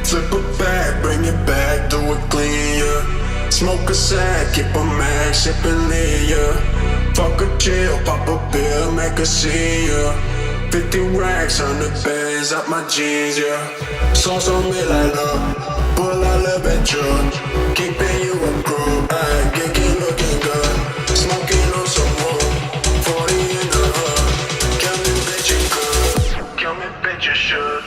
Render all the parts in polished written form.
Flip it back, bring it back, do it clean, yeah. Smoke a sack, keep a max, sippin' lean, yeah. Fuck a chill, pop a pill, make a scene, yeah. 50 racks, 100 bands out my jeans, yeah. Sauce on me like love, pull out a bitch, keeping you a crew, ayy, geeky looking good. Smoking on some wood, 40 in the hood. Kill me, bitch, you good. Kill me, bitch, you should.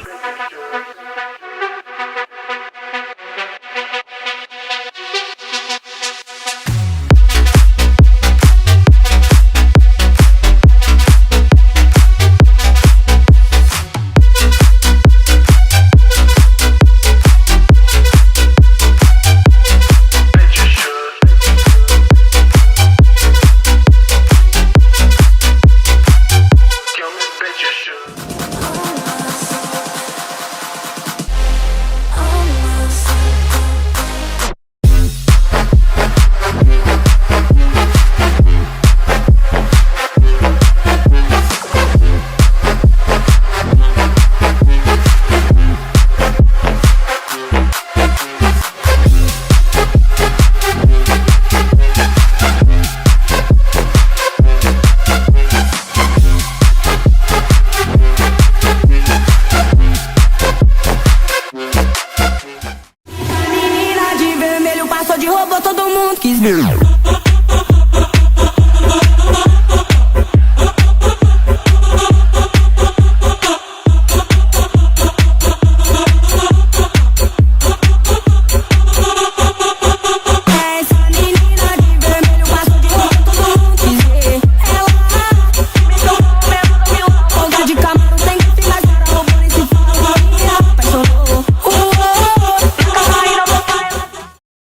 Todo mundo quis ver.